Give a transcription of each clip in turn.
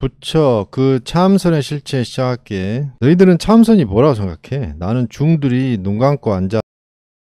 부처 그 참선의 실체 시작할게. 너희들은 참선이 뭐라고 생각해? 나는 중들이 눈 감고 앉아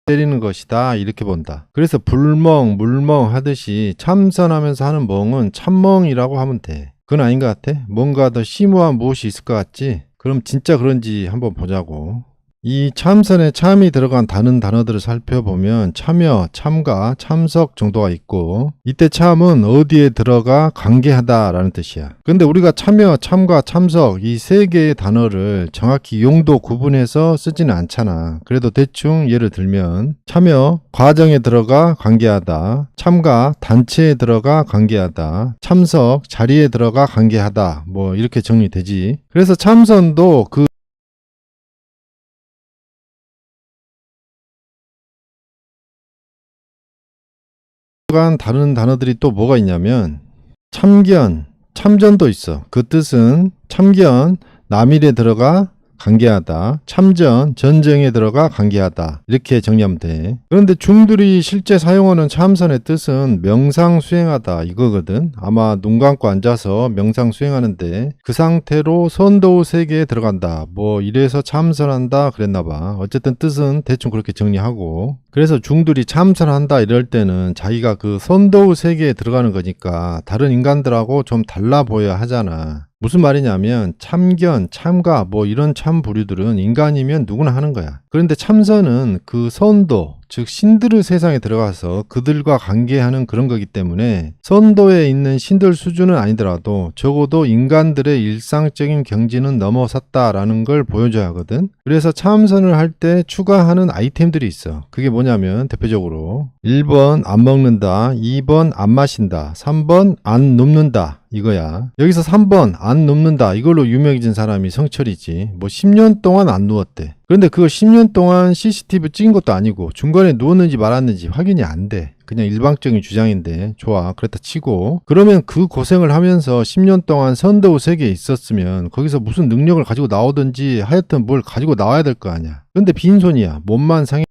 때리는 것이다 이렇게 본다. 그래서 불멍, 물멍 하듯이 참선하면서 하는 멍은 참멍이라고 하면 돼. 그건 아닌 것 같아? 뭔가 더 심오한 무엇이 있을 것 같지? 그럼 진짜 그런지 한번 보자고. 이 참선에 참이 들어간 다른 단어들을 살펴보면 참여, 참가, 참석 정도가 있고, 이때 참은 어디에 들어가 관계하다라는 뜻이야. 근데 우리가 참여, 참가, 참석 이 세 개의 단어를 정확히 용도 구분해서 쓰지는 않잖아. 그래도 대충 예를 들면 참여, 과정에 들어가 관계하다, 참가, 단체에 들어가 관계하다, 참석, 자리에 들어가 관계하다, 뭐 이렇게 정리되지. 그래서 참선도 그 간 다른 단어들이 또 뭐가 있냐면 참견, 참전도 있어. 그 뜻은 참견, 남일에 들어가 관계하다, 참전, 전쟁에 들어가 관계하다 이렇게 정리하면 돼. 그런데 중들이 실제 사용하는 참선의 뜻은 명상 수행하다 이거거든. 아마 눈 감고 앉아서 명상 수행하는데 그 상태로 선도 세계에 들어간다. 뭐 이래서 참선한다 그랬나 봐. 어쨌든 뜻은 대충 그렇게 정리하고, 그래서 중들이 참선한다 이럴 때는 자기가 그 선도 세계에 들어가는 거니까 다른 인간들하고 좀 달라 보여야 하잖아. 무슨 말이냐면 참견, 참가 뭐 이런 참부류들은 인간이면 누구나 하는 거야. 그런데 참선은 그 선도, 즉 신들의 세상에 들어가서 그들과 관계하는 그런 거기 때문에 선도에 있는 신들 수준은 아니더라도 적어도 인간들의 일상적인 경지는 넘어섰다라는 걸 보여줘야 하거든. 그래서 참선을 할 때 추가하는 아이템들이 있어. 그게 뭐냐면 대표적으로 1번 안 먹는다, 2번 안 마신다, 3번 안 눕는다 이거야. 여기서 3번 안 눕는다 이걸로 유명해진 사람이 성철이지. 뭐 10년 동안 안 누웠대. 그런데 그거 10년 동안 CCTV 찍은 것도 아니고 중간에 누웠는지 말았는지 확인이 안 돼. 그냥 일방적인 주장인데 좋아 그렇다 치고, 그러면 그 고생을 하면서 10년 동안 선도우 세계에 있었으면 거기서 무슨 능력을 가지고 나오든지 하여튼 뭘 가지고 나와야 될 거 아니야. 근데 빈손이야. 몸만 상해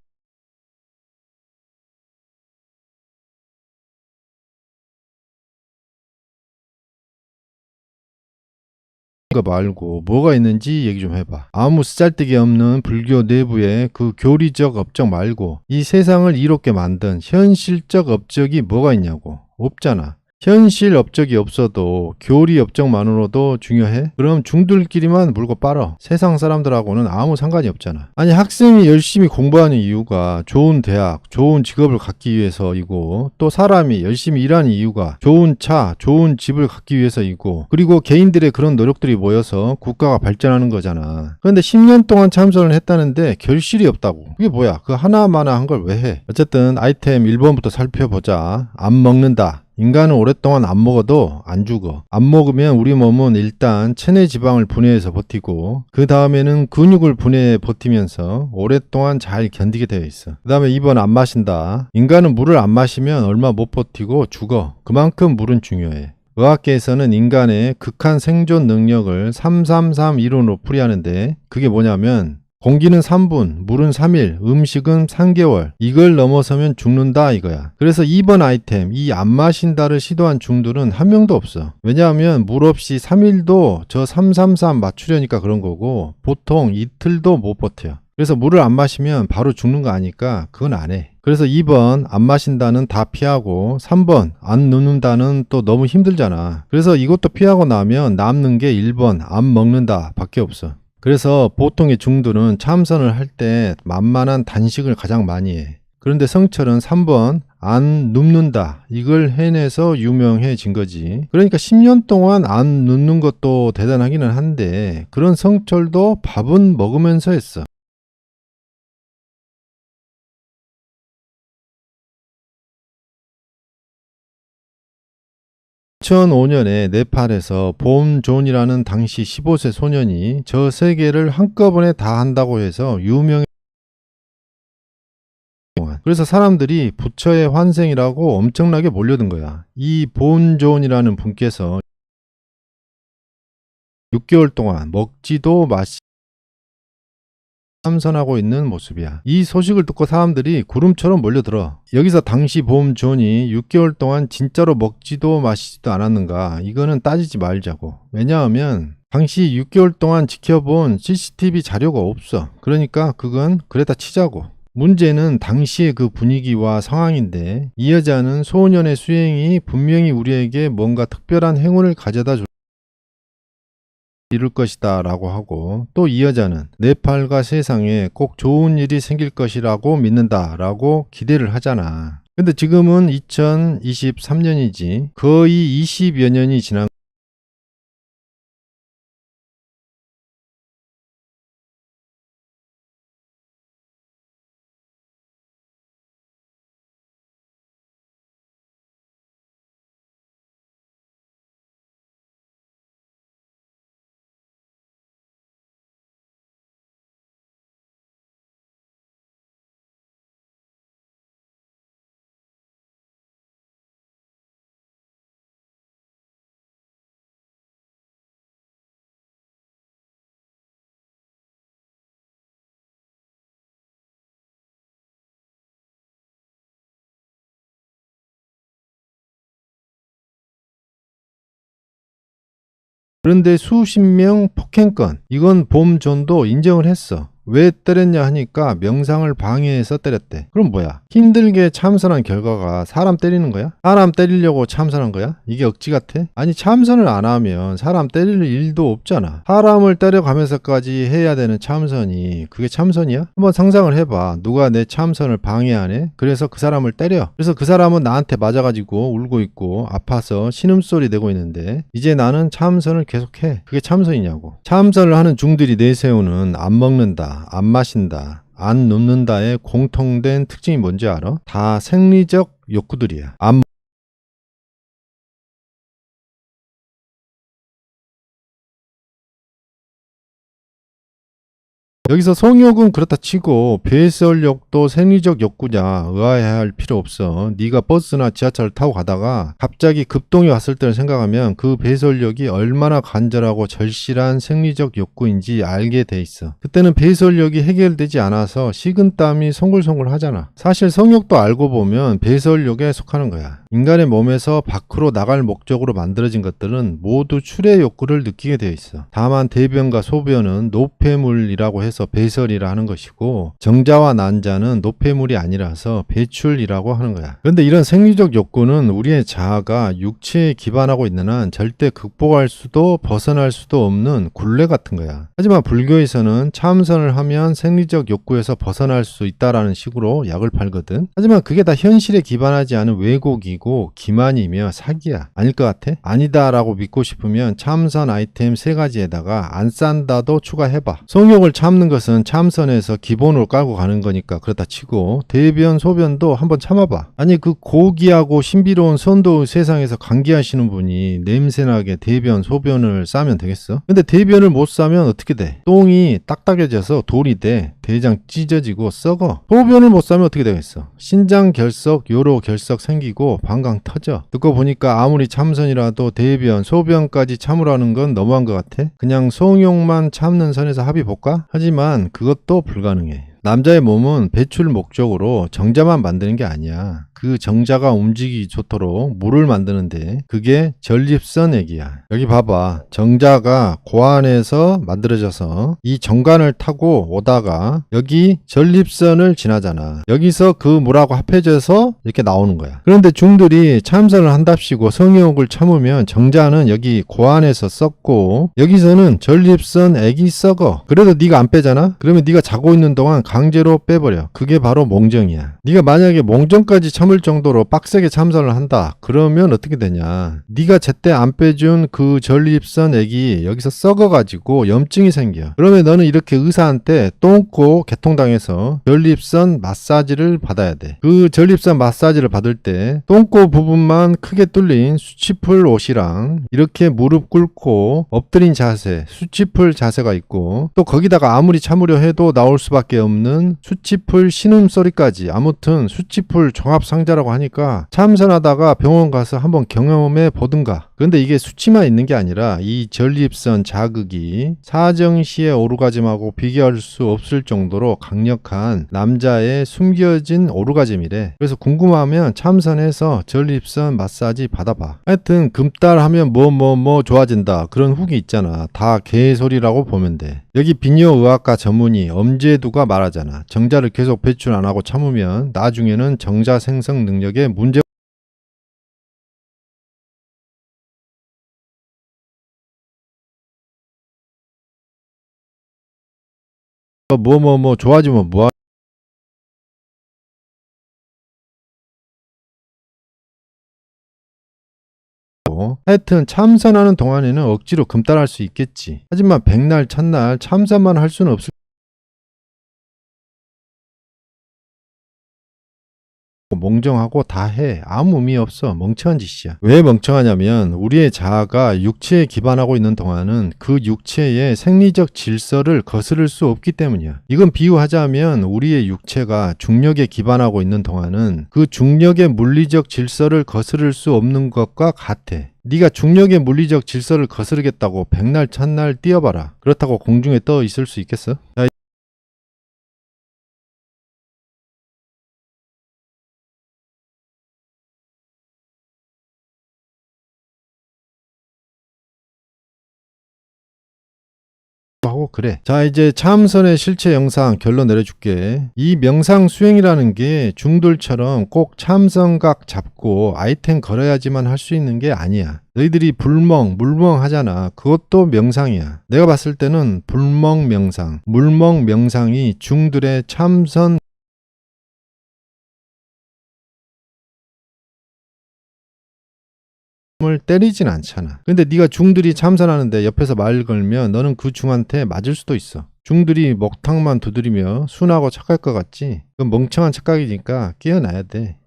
거 말고 뭐가 있는지 얘기 좀 해봐. 아무 쓰잘데기 없는 불교 내부의 그 교리적 업적 말고 이 세상을 이롭게 만든 현실적 업적이 뭐가 있냐고. 없잖아. 현실 업적이 없어도 교리 업적만으로도 중요해? 그럼 중들끼리만 물고 빨어. 세상 사람들하고는 아무 상관이 없잖아. 아니 학생이 열심히 공부하는 이유가 좋은 대학, 좋은 직업을 갖기 위해서이고, 또 사람이 열심히 일하는 이유가 좋은 차, 좋은 집을 갖기 위해서이고, 그리고 개인들의 그런 노력들이 모여서 국가가 발전하는 거잖아. 그런데 10년 동안 참선을 했다는데 결실이 없다고. 그게 뭐야? 그 하나마나 한 걸 왜 해? 어쨌든 아이템 1번부터 살펴보자. 안 먹는다. 인간은 오랫동안 안 먹어도 안 죽어. 안 먹으면 우리 몸은 일단 체내 지방을 분해해서 버티고, 그 다음에는 근육을 분해해 버티면서 오랫동안 잘 견디게 되어 있어. 그 다음에 2번 안 마신다. 인간은 물을 안 마시면 얼마 못 버티고 죽어. 그만큼 물은 중요해. 의학계에서는 인간의 극한 생존 능력을 333 이론으로 풀이하는데, 그게 뭐냐면 공기는 3분, 물은 3일, 음식은 3개월. 이걸 넘어서면 죽는다 이거야. 그래서 2번 아이템, 이 안 마신다를 시도한 중들은 한 명도 없어. 왜냐하면 물 없이 3일도 저 333 맞추려니까 그런 거고, 보통 이틀도 못 버텨요. 그래서 물을 안 마시면 바로 죽는 거 아니까 그건 안 해. 그래서 2번 안 마신다는 다 피하고, 3번 안 눕는다는 또 너무 힘들잖아. 그래서 이것도 피하고 나면 남는 게 1번 안 먹는다 밖에 없어. 그래서 보통의 중들은 참선을 할 때 만만한 단식을 가장 많이 해. 그런데 성철은 3번 안 눕는다 이걸 해내서 유명해진 거지. 그러니까 10년 동안 안 눕는 것도 대단하기는 한데, 그런 성철도 밥은 먹으면서 했어. 2005년에 네팔에서 봄 존이라는 당시 15세 소년이 저 세 개를 한꺼번에 다 한다고 해서 유명해. 그래서 사람들이 부처의 환생이라고 엄청나게 몰려든 거야. 이 봄존이라는 분께서 6개월 동안 먹지도 마시 참선하고 있는 모습이야. 이 소식을 듣고 사람들이 구름처럼 몰려들어. 여기서 당시 봄존이 6개월 동안 진짜로 먹지도 마시지도 않았는가? 이거는 따지지 말자고. 왜냐하면 당시 6개월 동안 지켜본 CCTV 자료가 없어. 그러니까 그건 그래다 치자고. 문제는 당시의 그 분위기와 상황인데 이 여자는 소년의 수행이 분명히 우리에게 뭔가 특별한 행운을 가져다 줄 이룰 것이다 라고 하고, 또 이 여자는 네팔과 세상에 꼭 좋은 일이 생길 것이라고 믿는다 라고 기대를 하잖아. 근데 지금은 2023년이지 거의 20여 년이 지난 그런데 수십 명 폭행건, 이건 봄존도 인정을 했어. 왜 때렸냐 하니까 명상을 방해해서 때렸대. 그럼 뭐야? 힘들게 참선한 결과가 사람 때리는 거야? 사람 때리려고 참선한 거야? 이게 억지 같아? 아니, 참선을 안 하면 사람 때릴 일도 없잖아. 사람을 때려가면서까지 해야 되는 참선이 그게 참선이야? 한번 상상을 해봐. 누가 내 참선을 방해하네? 그래서 그 사람을 때려. 그래서 그 사람은 나한테 맞아가지고 울고 있고 아파서 신음소리 내고 있는데 이제 나는 참선을 계속해. 그게 참선이냐고. 참선을 하는 중들이 내세우는 안 먹는다, 안 마신다, 안 눕는다의 공통된 특징이 뭔지 알아? 다 생리적 욕구들이야. 여기서 성욕은 그렇다 치고 배설욕도 생리적 욕구냐 의아해야 할 필요 없어. 네가 버스나 지하철을 타고 가다가 갑자기 급동이 왔을 때를 생각하면 그 배설욕이 얼마나 간절하고 절실한 생리적 욕구인지 알게 돼 있어. 그때는 배설욕이 해결되지 않아서 식은땀이 송글송글 하잖아. 사실 성욕도 알고 보면 배설욕에 속하는 거야. 인간의 몸에서 밖으로 나갈 목적으로 만들어진 것들은 모두 출의 욕구를 느끼게 되어 있어. 다만 대변과 소변은 노폐물이라고 해서 배설이라 하는 것이고, 정자와 난자는 노폐물이 아니라서 배출이라고 하는 거야. 그런데 이런 생리적 욕구는 우리의 자아가 육체에 기반하고 있는 한 절대 극복할 수도 벗어날 수도 없는 굴레 같은 거야. 하지만 불교에서는 참선을 하면 생리적 욕구에서 벗어날 수 있다라는 식으로 약을 팔거든. 하지만 그게 다 현실에 기반하지 않은 왜곡이고 기만이며 사기야. 아닐 것 같아? 아니다라고 믿고 싶으면 참선 아이템 3가지에다가 안 싼다도 추가해봐. 성욕을 참는 것은 참선에서 기본으로 깔고 가는 거니까 그렇다 치고, 대변 소변도 한번 참아봐. 아니, 그 고귀하고 신비로운 선도의 세상에서 강기하시는 분이 냄새나게 대변 소변을 싸면 되겠어? 근데 대변을 못 싸면 어떻게 돼? 똥이 딱딱해져서 돌이 돼. 대장 찢어지고 썩어. 소변을 못 싸면 어떻게 되겠어? 신장 결석, 요로 결석 생기고 방광 터져. 듣고 보니까 아무리 참선이라도 대변, 소변까지 참으라는 건 너무한 것 같아. 그냥 성욕만 참는 선에서 합의 볼까? 하지만 그것도 불가능해. 남자의 몸은 배출 목적으로 정자만 만드는 게 아니야. 그 정자가 움직이기 좋도록 물을 만드는데 그게 전립선액이야. 여기 봐봐. 정자가 고안에서 만들어져서 이 정관을 타고 오다가 여기 전립선을 지나잖아. 여기서 그 물하고 합해져서 이렇게 나오는 거야. 그런데 중들이 참선을 한답시고 성욕을 참으면 정자는 여기 고안에서 썩고 여기서는 전립선액이 썩어. 그래도 네가 안 빼잖아? 그러면 네가 자고 있는 동안 강제로 빼버려. 그게 바로 몽정이야. 네가 만약에 몽정까지 참을 정도로 빡세게 참선을 한다. 그러면 어떻게 되냐? 네가 제때 안 빼준 그 전립선액이 여기서 썩어가지고 염증이 생겨. 그러면 너는 이렇게 의사한테 똥꼬 개통당해서 전립선 마사지를 받아야 돼. 그 전립선 마사지를 받을 때 똥꼬 부분만 크게 뚫린 수치풀 옷이랑 이렇게 무릎 꿇고 엎드린 자세, 수치풀 자세가 있고, 또 거기다가 아무리 참으려 해도 나올 수밖에 없는 수치풀 신음소리까지, 아무튼 수치풀 종합상 상자라고 하니까 참선하다가 병원 가서 한번 경험해 보든가. 그런데 이게 수치만 있는 게 아니라 이 전립선 자극이 사정시의 오르가즘하고 비교할 수 없을 정도로 강력한 남자의 숨겨진 오르가즘이래. 그래서 궁금하면 참선해서 전립선 마사지 받아봐. 하여튼 금딸하면 뭐 좋아진다 그런 후기 있잖아. 다 개소리라고 보면 돼. 여기 비뇨의학과 전문의 엄제두가 말하잖아. 정자를 계속 배출 안 하고 참으면 나중에는 정자 생성 능력에 문제 좋아지면 뭐하고. 하여튼 참선하는 동안에는 억지로 금딸할 수 있겠지. 하지만 백날 첫날 참선만 할 수는 없을 몽정하고 다 해. 아무 의미 없어. 멍청한 짓이야. 왜 멍청하냐면 우리의 자아가 육체에 기반하고 있는 동안은 그 육체의 생리적 질서를 거스를 수 없기 때문이야. 이건 비유하자면 우리의 육체가 중력에 기반하고 있는 동안은 그 중력의 물리적 질서를 거스를 수 없는 것과 같아. 네가 중력의 물리적 질서를 거스르겠다고 백날 첫날 뛰어봐라. 그렇다고 공중에 떠 있을 수 있겠어? 자, 하고 그래. 자, 이제 참선의 실체 영상 결론 내려줄게. 이 명상 수행이라는 게 중들처럼 꼭 참선각 잡고 아이템 걸어야지만 할 수 있는 게 아니야. 너희들이 물멍 하잖아. 그것도 명상이야. 내가 봤을 때는 불멍 명상, 물멍 명상이 중들의 참선 을 때리진 않잖아. 근데 네가 중들이 참선하는데 옆에서 말 걸면 너는 그 중한테 맞을 수도 있어. 중들이 먹탕만 두드리며 순하고 착할 것 같지? 그건 멍청한 착각이니까 깨어나야 돼.